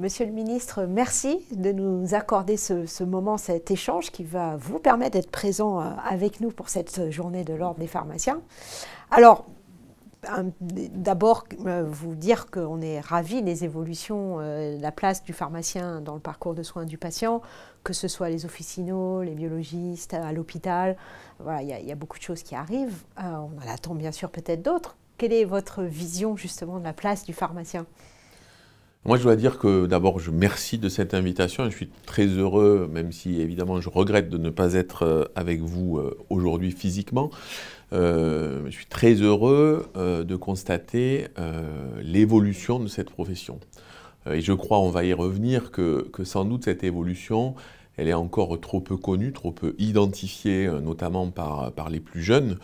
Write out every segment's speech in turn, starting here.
Monsieur le ministre, merci de nous accorder ce moment, cet échange qui va vous permettre d'être présent avec nous pour cette journée de l'Ordre des pharmaciens. Alors, d'abord, vous dire qu'on est ravis des évolutions, la place du pharmacien dans le parcours de soins du patient, que ce soit les officinaux, les biologistes, à l'hôpital. Voilà, il y a beaucoup de choses qui arrivent. On en attend bien sûr peut-être d'autres. Quelle est votre vision justement de la place du pharmacien ? Moi, je dois dire que d'abord, je remercie de cette invitation. Je suis très heureux, même si évidemment je regrette de ne pas être avec vous aujourd'hui physiquement. Je suis très heureux de constater l'évolution de cette profession. Et je crois, on va y revenir, que sans doute cette évolution, elle est encore trop peu connue, trop peu identifiée, notamment par les plus jeunes,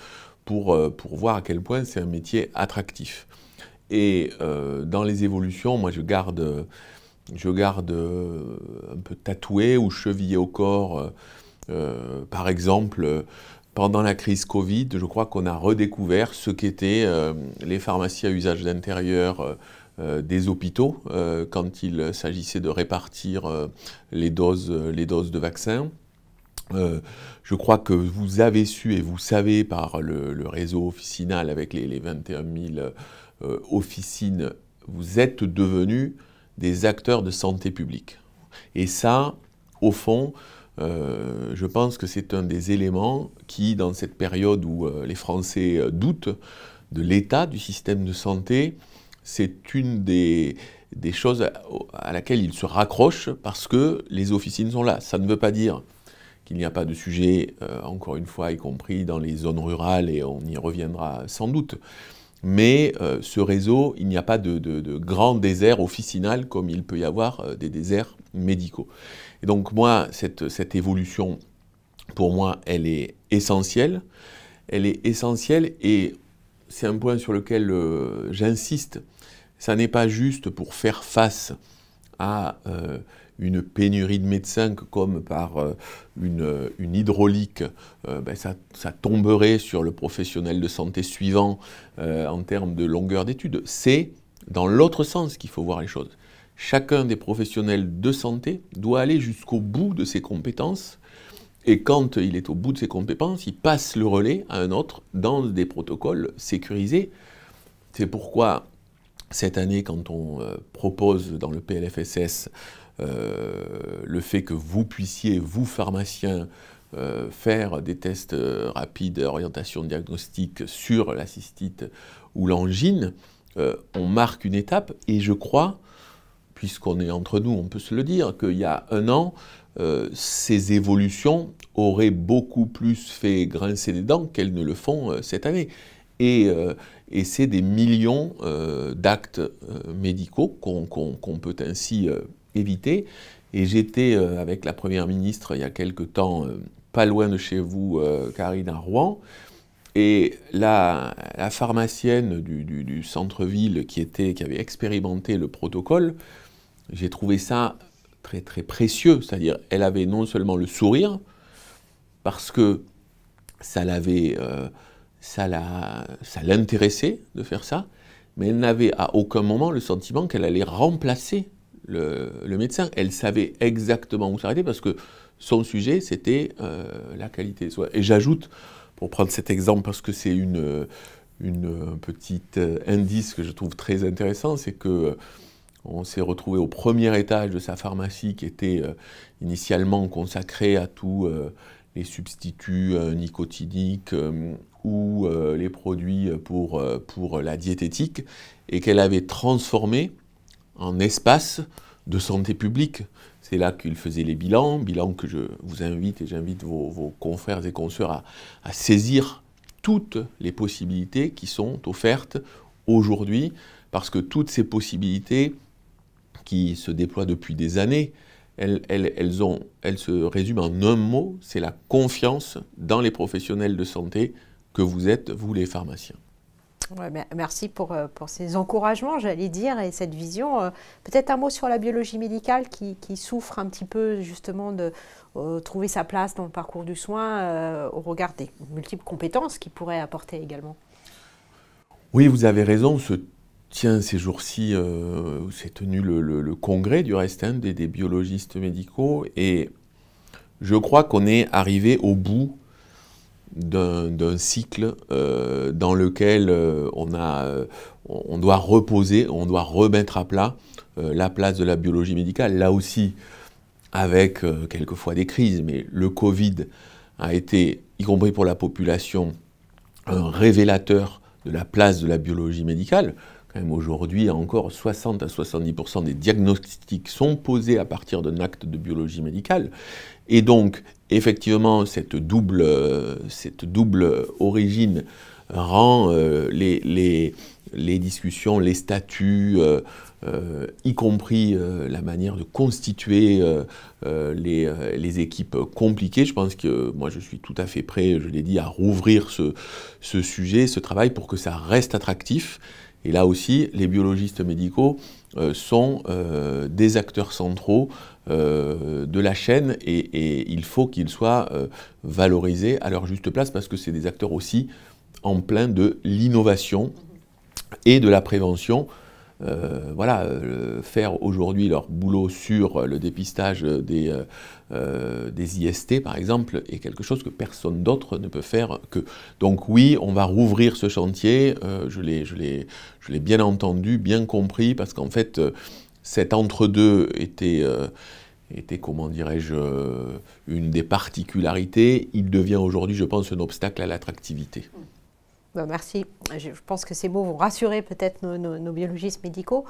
pour voir à quel point c'est un métier attractif. Et dans les évolutions, moi je garde un peu tatoué ou chevillé au corps, par exemple, pendant la crise Covid, je crois qu'on a redécouvert ce qu'étaient les pharmacies à usage d'intérieur des hôpitaux, quand il s'agissait de répartir les doses de vaccins. Je crois que vous avez su et vous savez par le réseau officinal avec les 21 000 officines, vous êtes devenus des acteurs de santé publique. Et ça, au fond, je pense que c'est un des éléments qui, dans cette période où les Français doutent de l'état du système de santé, c'est une des choses à laquelle ils se raccrochent parce que les officines sont là. Ça ne veut pas dire qu'il n'y a pas de sujet, encore une fois, y compris dans les zones rurales, et on y reviendra sans doute. Mais ce réseau, il n'y a pas de grand désert officinal comme il peut y avoir des déserts médicaux. Et donc moi, cette évolution, pour moi, elle est essentielle. Elle est essentielle et c'est un point sur lequel j'insiste. Ça n'est pas juste pour faire face à une pénurie de médecins comme par une hydraulique, ça tomberait sur le professionnel de santé suivant en termes de longueur d'études. C'est dans l'autre sens qu'il faut voir les choses. Chacun des professionnels de santé doit aller jusqu'au bout de ses compétences et quand il est au bout de ses compétences, il passe le relais à un autre dans des protocoles sécurisés. C'est pourquoi cette année, quand on propose dans le PLFSS le fait que vous puissiez, vous pharmaciens, faire des tests rapides d'orientation diagnostique sur la cystite ou l'angine, on marque une étape et je crois, puisqu'on est entre nous, on peut se le dire, qu'il y a un an, ces évolutions auraient beaucoup plus fait grincer des dents qu'elles ne le font cette année. Et c'est des millions d'actes médicaux qu'on peut ainsi éviter. Et j'étais avec la Première ministre il y a quelque temps, pas loin de chez vous, Karine, à Rouen, et la pharmacienne du centre-ville qui avait expérimenté le protocole, j'ai trouvé ça très très précieux, c'est-à-dire elle avait non seulement le sourire, parce que ça l'intéressait de faire ça, mais elle n'avait à aucun moment le sentiment qu'elle allait remplacer le médecin. Elle savait exactement où s'arrêter parce que son sujet, c'était la qualité des soins. Et j'ajoute, pour prendre cet exemple, parce que c'est un petit indice que je trouve très intéressant, c'est que on s'est retrouvé au premier étage de sa pharmacie qui était initialement consacré à tous les substituts nicotiniques ou les produits pour la diététique, et qu'elle avait transformé en espace de santé publique. C'est là qu'il faisait les bilans que je vous invite et j'invite vos confrères et consoeurs à saisir toutes les possibilités qui sont offertes aujourd'hui, parce que toutes ces possibilités qui se déploient depuis des années, elles se résument en un mot, c'est la confiance dans les professionnels de santé que vous êtes, vous les pharmaciens. Ouais, merci pour ces encouragements, j'allais dire, et cette vision. Peut-être un mot sur la biologie médicale qui souffre un petit peu justement de trouver sa place dans le parcours du soin au regard des multiples compétences qu'il pourrait apporter également. Oui, vous avez raison, Tiens, ces jours-ci, s'est tenu le congrès du reste hein, des biologistes médicaux et je crois qu'on est arrivé au bout d'un cycle dans lequel on doit reposer, on doit remettre à plat la place de la biologie médicale. Là aussi, avec quelquefois des crises, mais le Covid a été, y compris pour la population, un révélateur de la place de la biologie médicale. Quand même aujourd'hui, encore 60 à 70% des diagnostics sont posés à partir d'un acte de biologie médicale. Et donc, effectivement, cette double origine rend les discussions, les statuts, y compris la manière de constituer les équipes compliquées. Je pense que moi je suis tout à fait prêt, je l'ai dit, à rouvrir ce sujet, ce travail pour que ça reste attractif. Et là aussi, les biologistes médicaux sont des acteurs centraux de la chaîne et il faut qu'ils soient valorisés à leur juste place parce que c'est des acteurs aussi en plein de l'innovation et de la prévention. Faire aujourd'hui leur boulot sur le dépistage des IST, par exemple, est quelque chose que personne d'autre ne peut faire que. Donc oui, on va rouvrir ce chantier, je l'ai bien entendu, bien compris, parce qu'en fait, cet entre-deux était comment dirais-je, une des particularités. Il devient aujourd'hui, je pense, un obstacle à l'attractivité. Merci. Je pense que ces mots vont rassurer peut-être nos biologistes médicaux.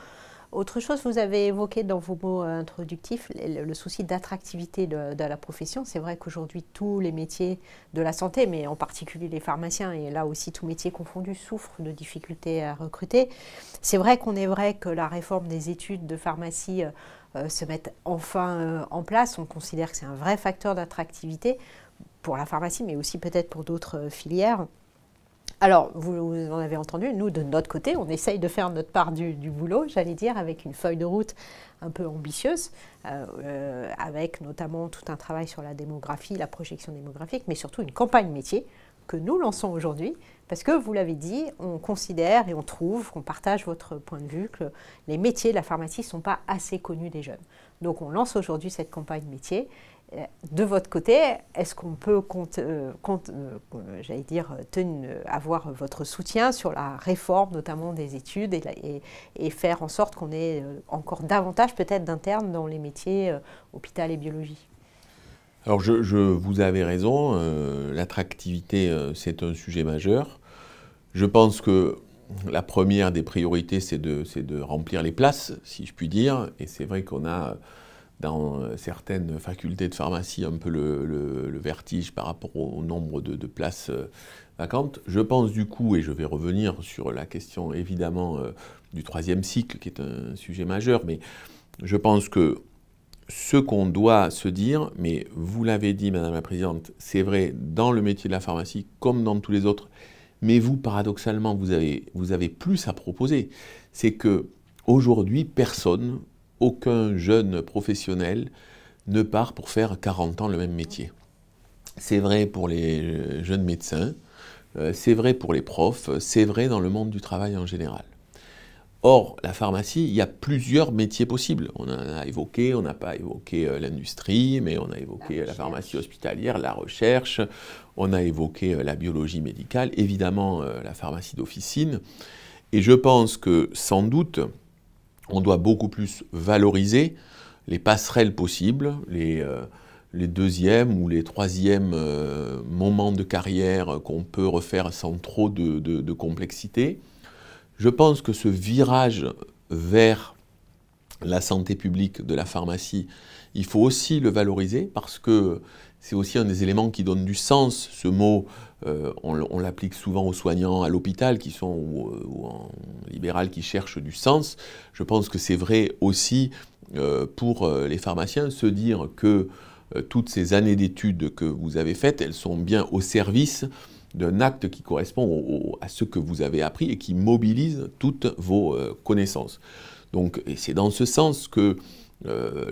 Autre chose, vous avez évoqué dans vos mots introductifs le souci d'attractivité de la profession. C'est vrai qu'aujourd'hui, tous les métiers de la santé, mais en particulier les pharmaciens, et là aussi tous métiers confondus, souffrent de difficultés à recruter. C'est vrai que la réforme des études de pharmacie se mette enfin en place. On considère que c'est un vrai facteur d'attractivité pour la pharmacie, mais aussi peut-être pour d'autres filières. Alors, vous en avez entendu, nous, de notre côté, on essaye de faire notre part du boulot, j'allais dire, avec une feuille de route un peu ambitieuse, avec notamment tout un travail sur la démographie, la projection démographique, mais surtout une campagne métier que nous lançons aujourd'hui, parce que, vous l'avez dit, on considère et on trouve, on partage votre point de vue, que les métiers de la pharmacie ne sont pas assez connus des jeunes. Donc, on lance aujourd'hui cette campagne métier. De votre côté, est-ce qu'on peut avoir votre soutien sur la réforme, notamment des études, et faire en sorte qu'on ait encore davantage peut-être d'internes dans les métiers hôpital et biologie? Alors vous avez raison, l'attractivité c'est un sujet majeur. Je pense que la première des priorités c'est de remplir les places, si je puis dire, et c'est vrai qu'on a dans certaines facultés de pharmacie un peu le vertige par rapport au nombre de places vacantes. Je pense du coup, et je vais revenir sur la question évidemment du troisième cycle, qui est un sujet majeur, mais je pense que ce qu'on doit se dire, mais vous l'avez dit Madame la Présidente, c'est vrai dans le métier de la pharmacie comme dans tous les autres, mais vous, paradoxalement, vous avez plus à proposer. C'est que aujourd'hui, personne, aucun jeune professionnel ne part pour faire 40 ans le même métier. C'est vrai pour les jeunes médecins, c'est vrai pour les profs, c'est vrai dans le monde du travail en général. Or, la pharmacie, il y a plusieurs métiers possibles. On en a évoqué, on n'a pas évoqué l'industrie, mais on a évoqué la pharmacie hospitalière, la recherche, on a évoqué la biologie médicale, évidemment la pharmacie d'officine. Et je pense que, sans doute, on doit beaucoup plus valoriser les passerelles possibles, les deuxièmes ou les troisièmes moments de carrière qu'on peut refaire sans trop de complexité. Je pense que ce virage vers la santé publique de la pharmacie, il faut aussi le valoriser parce que c'est aussi un des éléments qui donne du sens. Ce mot, on l'applique souvent aux soignants à l'hôpital ou en libéral qui cherchent du sens. Je pense que c'est vrai aussi pour les pharmaciens, se dire que toutes ces années d'études que vous avez faites, elles sont bien au service d'un acte qui correspond à ce que vous avez appris et qui mobilise toutes vos connaissances. Donc, c'est dans ce sens que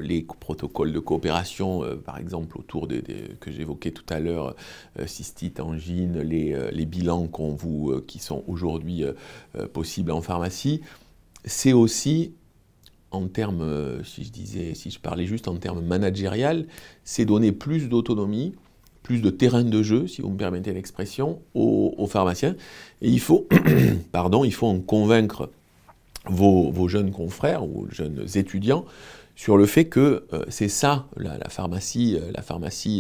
les protocoles de coopération, par exemple, autour que j'évoquais tout à l'heure, cystite, angine, les bilans qui sont aujourd'hui possibles en pharmacie, c'est aussi, en termes, si je parlais juste en termes managérial, c'est donner plus d'autonomie, plus de terrain de jeu, si vous me permettez l'expression, aux pharmaciens. Et il faut, pardon, il faut en convaincre vos jeunes confrères ou jeunes étudiants sur le fait que c'est ça la pharmacie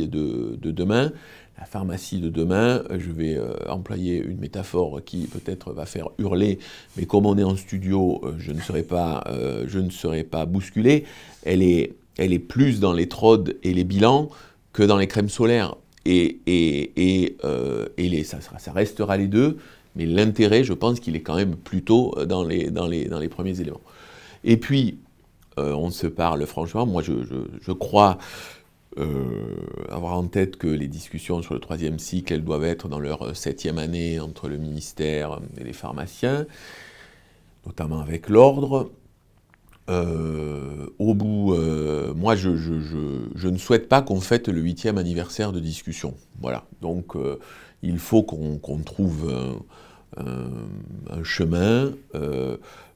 de demain. La pharmacie de demain, je vais employer une métaphore qui peut-être va faire hurler, mais comme on est en studio, je ne serai pas bousculé. Elle est plus dans les trodes et les bilans que dans les crèmes solaires. Ça restera les deux, mais l'intérêt, je pense qu'il est quand même plutôt dans les premiers éléments. Et puis, on se parle franchement, moi je crois avoir en tête que les discussions sur le 3e cycle, elles doivent être dans leur 7e année entre le ministère et les pharmaciens, notamment avec l'ordre. Au bout, moi je ne souhaite pas qu'on fête le 8e anniversaire de discussion. Voilà, donc il faut qu'on trouve un chemin.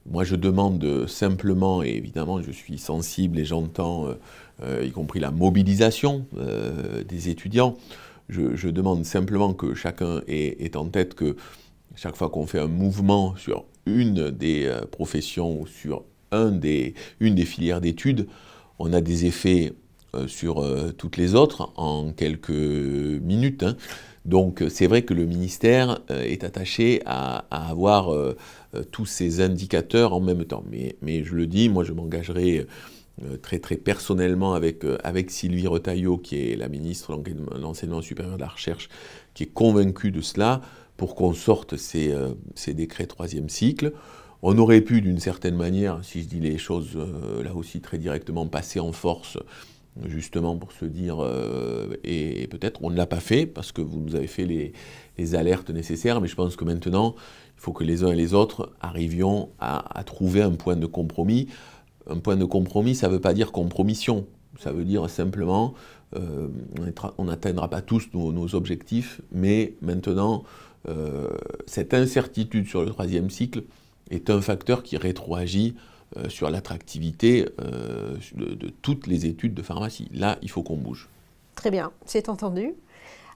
Moi je demande simplement, et évidemment je suis sensible et j'entends, y compris la mobilisation des étudiants, je demande simplement que chacun ait en tête que chaque fois qu'on fait un mouvement sur une des professions ou sur une des filières d'études, on a des effets sur toutes les autres en quelques minutes. Hein. Donc c'est vrai que le ministère est attaché à avoir tous ces indicateurs en même temps. Mais je le dis, moi je m'engagerai très personnellement avec Sylvie Retailleau, qui est la ministre de l'Enseignement supérieur de la Recherche, qui est convaincue de cela, pour qu'on sorte ces décrets 3e cycle. On aurait pu, d'une certaine manière, si je dis les choses là aussi très directement, passer en force, justement pour se dire, et peut-être on ne l'a pas fait, parce que vous nous avez fait les alertes nécessaires, mais je pense que maintenant, il faut que les uns et les autres arrivions à trouver un point de compromis. Un point de compromis, ça ne veut pas dire compromission, ça veut dire simplement, on n'atteindra pas tous nos objectifs, mais maintenant, cette incertitude sur le 3e cycle est un facteur qui rétroagit sur l'attractivité de toutes les études de pharmacie. Là, il faut qu'on bouge. Très bien, c'est entendu.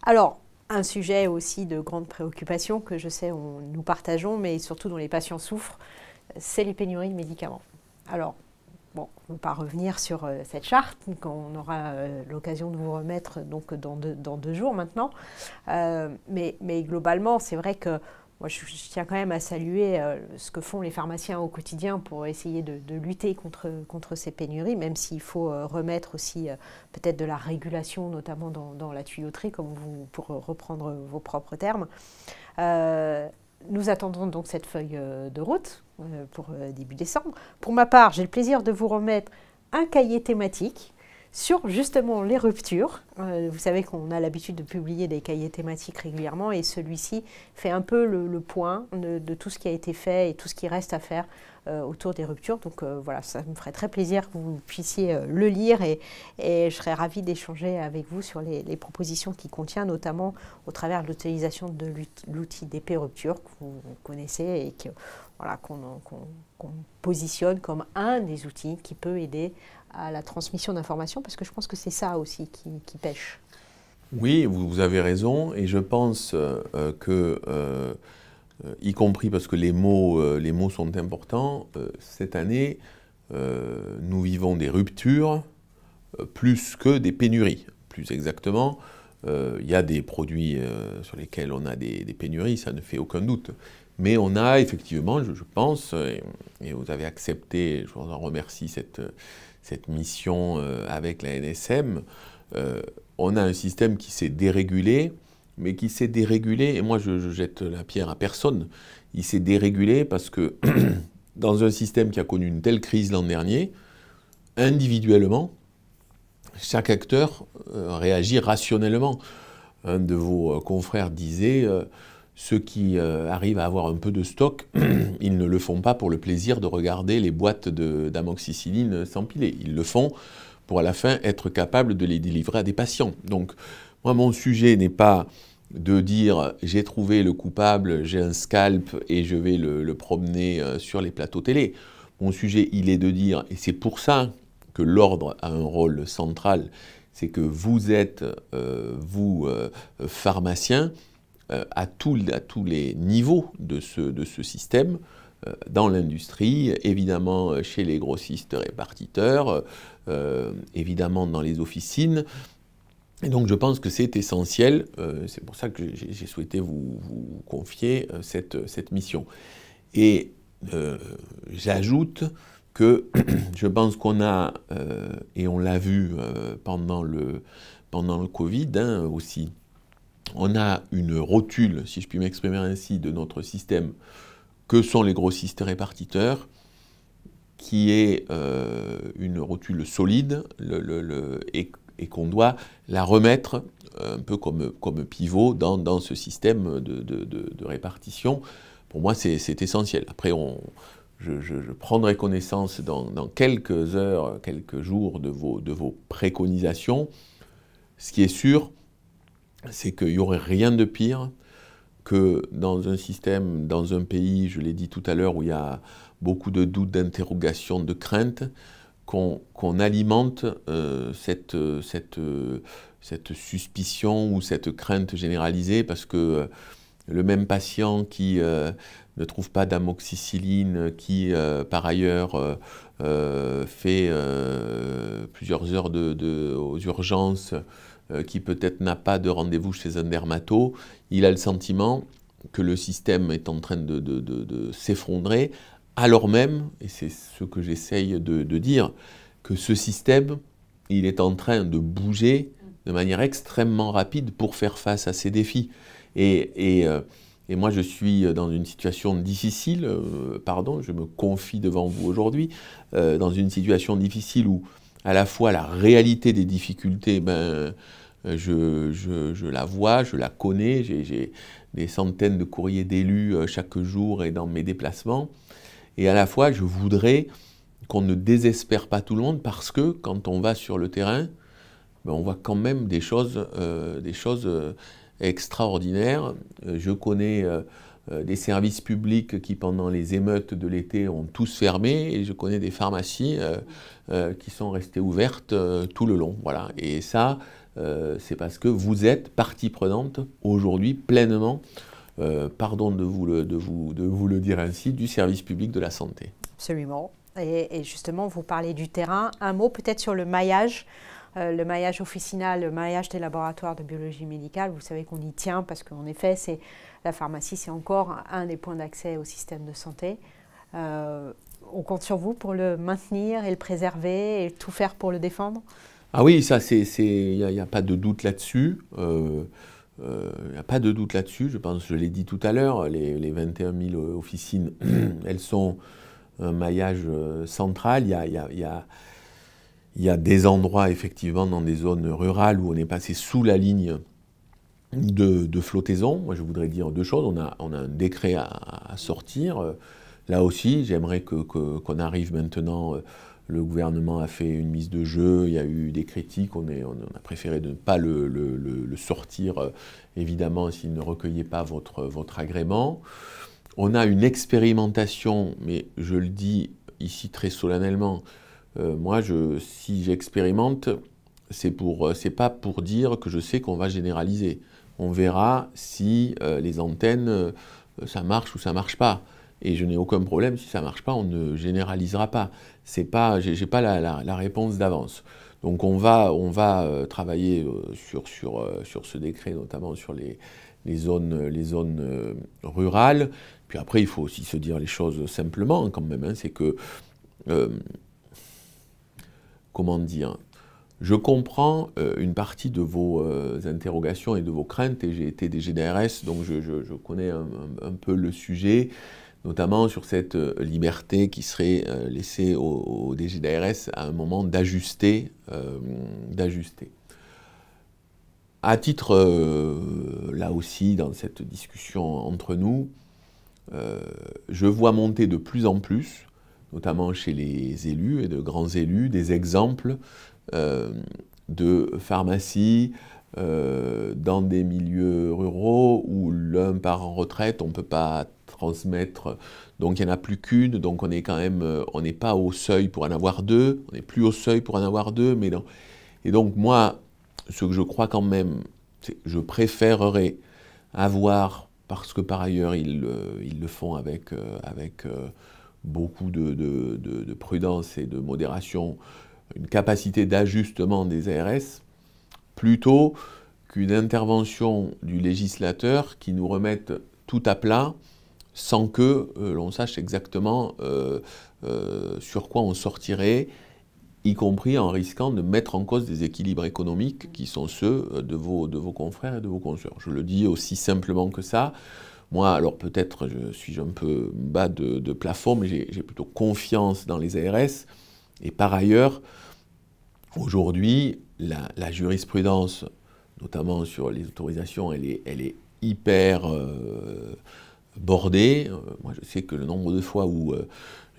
Alors, un sujet aussi de grande préoccupation que je sais nous partageons, mais surtout dont les patients souffrent, c'est les pénuries de médicaments. Alors, bon, on ne va pas revenir sur cette charte qu'on aura l'occasion de vous remettre donc, dans deux jours maintenant. Mais globalement, c'est vrai que moi, je tiens quand même à saluer ce que font les pharmaciens au quotidien pour essayer de lutter contre ces pénuries, même s'il faut remettre aussi peut-être de la régulation, notamment dans la tuyauterie, pour reprendre vos propres termes. Nous attendons donc cette feuille de route pour début décembre. Pour ma part, j'ai le plaisir de vous remettre un cahier thématique sur justement les ruptures. Vous savez qu'on a l'habitude de publier des cahiers thématiques régulièrement et celui-ci fait un peu le point de tout ce qui a été fait et tout ce qui reste à faire autour des ruptures. Donc voilà, ça me ferait très plaisir que vous puissiez le lire et je serais ravie d'échanger avec vous sur les propositions qu'il contient, notamment au travers de l'utilisation de l'outil d'épée rupture que vous connaissez et qu'on positionne comme un des outils qui peut aider à la transmission d'informations, parce que je pense que c'est ça aussi qui pêche. Oui, vous avez raison, et je pense que, y compris parce que les mots sont importants, cette année, nous vivons des ruptures plus que des pénuries. Plus exactement, il y a des produits sur lesquels on a des pénuries, ça ne fait aucun doute. Mais on a effectivement, je pense, et vous avez accepté, je vous en remercie, cette mission avec la NSM, on a un système qui s'est dérégulé, mais qui s'est dérégulé, et moi je jette la pierre à personne, il s'est dérégulé parce que dans un système qui a connu une telle crise l'an dernier, individuellement, chaque acteur réagit rationnellement. Un de vos confrères disait ceux qui arrivent à avoir un peu de stock, ils ne le font pas pour le plaisir de regarder les boîtes d'amoxicilline s'empiler. Ils le font pour à la fin être capables de les délivrer à des patients. Donc moi mon sujet n'est pas de dire j'ai trouvé le coupable, j'ai un scalp et je vais le promener sur les plateaux télé. Mon sujet, il est de dire, et c'est pour ça que l'ordre a un rôle central, c'est que vous êtes, pharmaciens, à tous les niveaux de ce système, dans l'industrie, évidemment chez les grossistes répartiteurs, évidemment dans les officines. Et donc je pense que c'est essentiel, c'est pour ça que j'ai souhaité vous confier cette mission. Et j'ajoute que je pense qu'on a, et on l'a vu pendant le Covid aussi, on a une rotule, si je puis m'exprimer ainsi, de notre système, que sont les grossistes répartiteurs, qui est une rotule solide et qu'on doit la remettre un peu comme pivot dans ce système de répartition. Pour moi, c'est essentiel. Après, je prendrai connaissance dans quelques heures, quelques jours de vos préconisations. Ce qui est sûr, c'est qu'il n'y aurait rien de pire que dans un système, dans un pays, je l'ai dit tout à l'heure, où il y a beaucoup de doutes, d'interrogations, de craintes, qu'on alimente cette suspicion ou cette crainte généralisée, parce que le même patient qui ne trouve pas d'amoxicilline, qui par ailleurs fait plusieurs heures aux urgences, qui peut-être n'a pas de rendez-vous chez un dermato, il a le sentiment que le système est en train de s'effondrer, alors même, et c'est ce que j'essaye de dire, que ce système, il est en train de bouger de manière extrêmement rapide pour faire face à ces défis. Et moi, je suis dans une situation difficile, je me confie devant vous aujourd'hui, dans une situation difficile où, à la fois, la réalité des difficultés, je la vois, je la connais, j'ai des centaines de courriers d'élus chaque jour et dans mes déplacements. Et à la fois, je voudrais qu'on ne désespère pas tout le monde, parce que quand on va sur le terrain, on voit quand même des choses extraordinaires. Je connais des services publics qui, pendant les émeutes de l'été, ont tous fermé, et je connais des pharmacies qui sont restées ouvertes tout le long. Voilà. Et ça, c'est parce que vous êtes partie prenante aujourd'hui pleinement, pardon de vous le dire ainsi, du service public de la santé. Absolument. Et justement, vous parlez du terrain. Un mot peut-être sur le maillage officinal, le maillage des laboratoires de biologie médicale. Vous savez qu'on y tient parce qu'en effet, la pharmacie, c'est encore un des points d'accès au système de santé. On compte sur vous pour le maintenir et le préserver et tout faire pour le défendre? Ah oui, ça, il n'y a pas de doute là-dessus. Il n'y a pas de doute là-dessus. Je pense, je l'ai dit tout à l'heure, les 21 000 officines, elles sont un maillage central. Il y a des endroits, effectivement, dans des zones rurales où on est passé sous la ligne de flottaison. Moi, je voudrais dire deux choses. On a un décret à sortir. Là aussi, j'aimerais qu'on arrive maintenant. Le gouvernement a fait une mise de jeu, il y a eu des critiques, on a préféré ne pas le sortir, évidemment, s'il ne recueillait pas votre agrément. On a une expérimentation, mais je le dis ici très solennellement, moi, si j'expérimente, c'est pas pour dire que je sais qu'on va généraliser. On verra si les antennes, ça marche ou ça marche pas. Et je n'ai aucun problème, si ça ne marche pas, on ne généralisera pas. J'ai pas la réponse d'avance. Donc on va travailler sur ce décret, notamment sur les zones rurales. Puis après, il faut aussi se dire les choses simplement, quand même. C'est que, comment dire, je comprends une partie de vos interrogations et de vos craintes, et j'ai été DG d'ARS, donc je connais un peu le sujet, notamment sur cette liberté qui serait laissée au DG d'ARS à un moment d'ajuster. À titre, là aussi, dans cette discussion entre nous, je vois monter de plus en plus, notamment chez les élus et de grands élus, des exemples de pharmacies dans des milieux ruraux où l'un part en retraite, on ne peut pas transmettre. Donc il n'y en a plus qu'une, donc on est quand même, on n'est pas au seuil pour en avoir deux, on n'est plus au seuil pour en avoir deux, mais non. Et donc moi, ce que je crois quand même, c'est que je préférerais avoir, parce que par ailleurs ils le font avec beaucoup de prudence et de modération, une capacité d'ajustement des ARS, plutôt qu'une intervention du législateur qui nous remette tout à plat sans que l'on sache exactement sur quoi on sortirait, y compris en risquant de mettre en cause des équilibres économiques qui sont ceux de vos confrères et de vos consoeurs. Je le dis aussi simplement que ça. Moi, alors peut-être je suis un peu bas de plafond, mais j'ai plutôt confiance dans les ARS. Et par ailleurs, aujourd'hui, la jurisprudence, notamment sur les autorisations, elle est hyper bordée. Moi, je sais que le nombre de fois où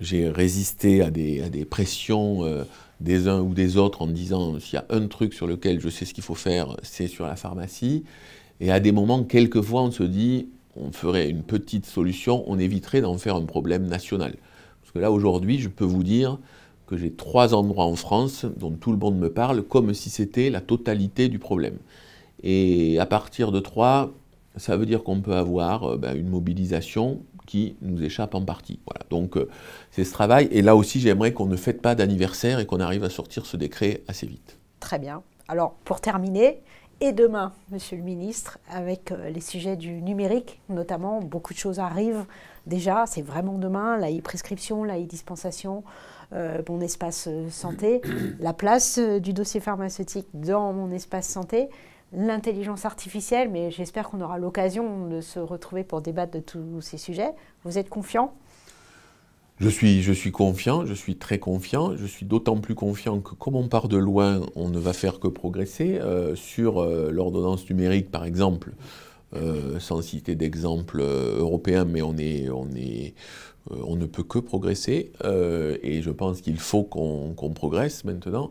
j'ai résisté à des pressions des uns ou des autres en disant s'il y a un truc sur lequel je sais ce qu'il faut faire, c'est sur la pharmacie. Et à des moments, quelquefois, on se dit on ferait une petite solution, on éviterait d'en faire un problème national. Parce que là, aujourd'hui, je peux vous dire que j'ai 3 endroits en France dont tout le monde me parle comme si c'était la totalité du problème. Et à partir de 3, ça veut dire qu'on peut avoir une mobilisation qui nous échappe en partie. Voilà. Donc c'est ce travail. Et là aussi, j'aimerais qu'on ne fête pas d'anniversaire et qu'on arrive à sortir ce décret assez vite. Très bien. Alors, pour terminer, et demain, Monsieur le Ministre, avec les sujets du numérique, notamment, beaucoup de choses arrivent déjà, c'est vraiment demain, la e-prescription, la e-dispensation, mon espace santé, la place du dossier pharmaceutique dans mon espace santé, l'intelligence artificielle, mais j'espère qu'on aura l'occasion de se retrouver pour débattre de tous ces sujets. Vous êtes confiant ? Je suis confiant, je suis très confiant, je suis d'autant plus confiant que comme on part de loin, on ne va faire que progresser. Sur l'ordonnance numérique, par exemple, sans citer d'exemple européen, mais on ne peut que progresser, et je pense qu'il faut qu'on progresse maintenant.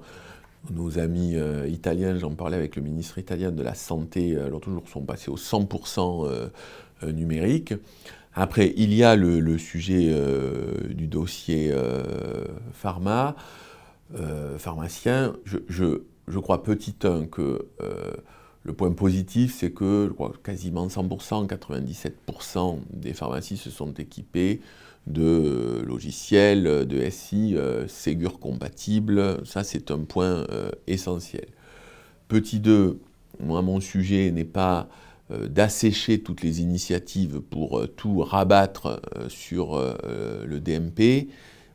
Nos amis italiens, j'en parlais avec le ministre italien de la Santé, l'autre jour, sont passés au 100% numérique. Après, il y a le sujet du dossier pharmacien. Je crois, petit 1, que le point positif, c'est que je crois, quasiment 100%, 97% des pharmacies se sont équipées de logiciels, de SI, Ségur compatibles. Ça, c'est un point essentiel. Petit 2, moi, mon sujet n'est pas d'assécher toutes les initiatives pour tout rabattre sur le DMP,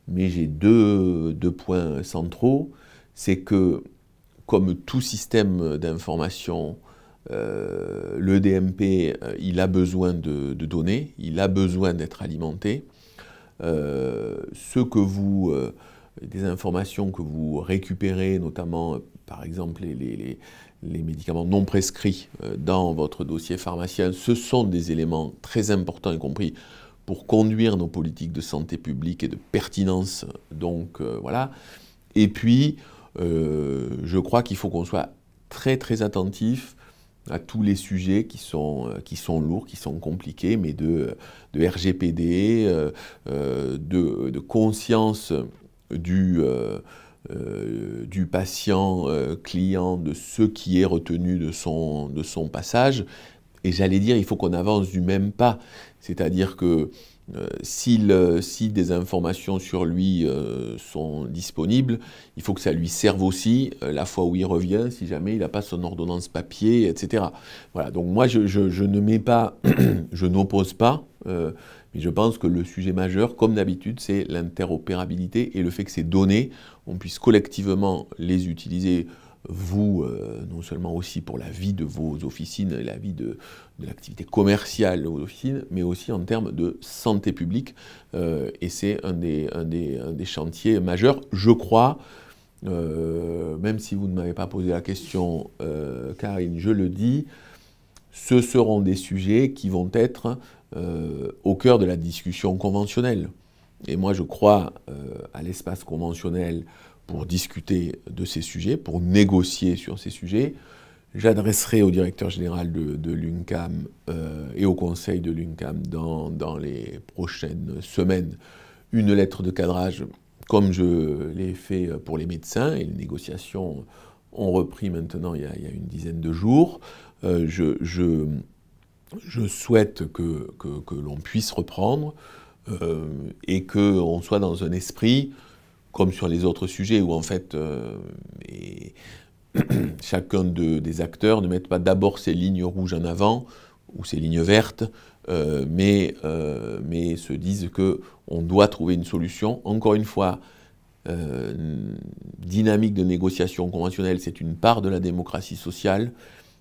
mais j'ai deux points centraux. C'est que, comme tout système d'information, le DMP, il a besoin de données, il a besoin d'être alimenté. Des informations que vous récupérez, notamment, par exemple, les médicaments non prescrits dans votre dossier pharmacien, ce sont des éléments très importants, y compris pour conduire nos politiques de santé publique et de pertinence. Donc, voilà. Et puis, je crois qu'il faut qu'on soit très, très attentif à tous les sujets qui sont lourds, qui sont compliqués, mais de RGPD, de conscience du patient client, de ce qui est retenu de son passage. Et j'allais dire, il faut qu'on avance du même pas. C'est-à-dire que si des informations sur lui sont disponibles, il faut que ça lui serve aussi la fois où il revient, si jamais il n'a pas son ordonnance papier, etc. Voilà, donc moi je ne mets pas, je n'oppose pas, mais je pense que le sujet majeur, comme d'habitude, c'est l'interopérabilité et le fait que ces données, on puisse collectivement les utiliser, vous, non seulement aussi pour la vie de vos officines, la vie de l'activité commerciale de vos officines, mais aussi en termes de santé publique. Et c'est un des chantiers majeurs, je crois, même si vous ne m'avez pas posé la question, Karine, je le dis, ce seront des sujets qui vont être au cœur de la discussion conventionnelle. Et moi, je crois à l'espace conventionnel pour discuter de ces sujets, pour négocier sur ces sujets. j'adresserai au directeur général de l'UNCAM et au conseil de l'UNCAM dans les prochaines semaines une lettre de cadrage comme je l'ai fait pour les médecins, et les négociations ont repris maintenant il y a une dizaine de jours. Je souhaite que l'on puisse reprendre et qu'on soit dans un esprit, comme sur les autres sujets, où en fait chacun des acteurs ne mette pas d'abord ses lignes rouges en avant, ou ses lignes vertes, mais se disent qu'on doit trouver une solution. Encore une fois, dynamique de négociation conventionnelle, c'est une part de la démocratie sociale,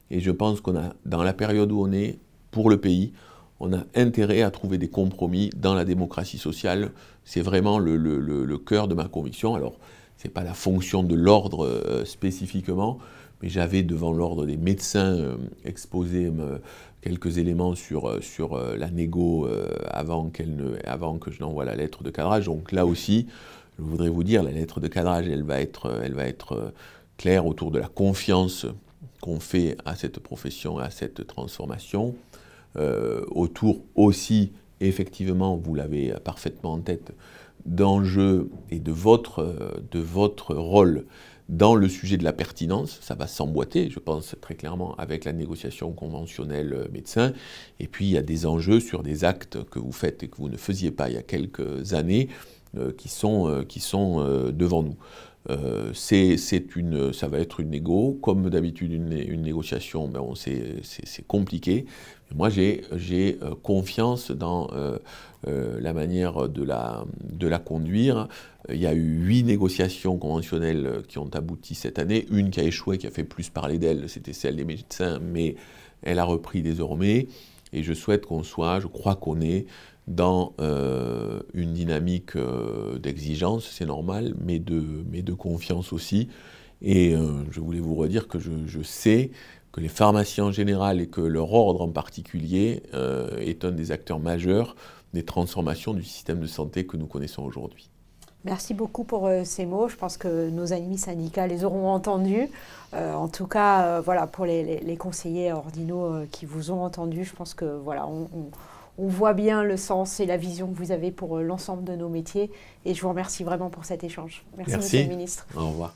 et je pense qu'on a, dans la période où on est, pour le pays, on a intérêt à trouver des compromis dans la démocratie sociale. C'est vraiment le cœur de ma conviction. Alors, ce n'est pas la fonction de l'ordre spécifiquement, mais j'avais devant l'ordre des médecins exposé quelques éléments sur la négo avant que je n'envoie la lettre de cadrage. Donc là aussi, je voudrais vous dire, la lettre de cadrage, elle va être claire autour de la confiance qu'on fait à cette profession, à cette transformation, autour aussi, effectivement, vous l'avez parfaitement en tête, d'enjeux et de votre rôle dans le sujet de la pertinence. Ça va s'emboîter, je pense, très clairement avec la négociation conventionnelle médecin. Et puis, il y a des enjeux sur des actes que vous faites et que vous ne faisiez pas il y a quelques années, qui sont devant nous. Ça va être une négo, comme d'habitude une négociation, ben c'est compliqué. Moi j'ai confiance dans la manière de la conduire. Il y a eu 8 négociations conventionnelles qui ont abouti cette année, une qui a échoué, qui a fait plus parler d'elle, c'était celle des médecins, mais elle a repris désormais, et je souhaite je crois qu'on est dans une dynamique d'exigence, c'est normal, mais de confiance aussi. Et je voulais vous redire que je sais que les pharmaciens en général et que leur ordre en particulier est un des acteurs majeurs des transformations du système de santé que nous connaissons aujourd'hui. Merci beaucoup pour ces mots. Je pense que nos amis syndicats les auront entendus. En tout cas, voilà, pour les conseillers ordinaux qui vous ont entendus, je pense que voilà, on voit bien le sens et la vision que vous avez pour l'ensemble de nos métiers. Et je vous remercie vraiment pour cet échange. Merci. Monsieur le ministre. Au revoir.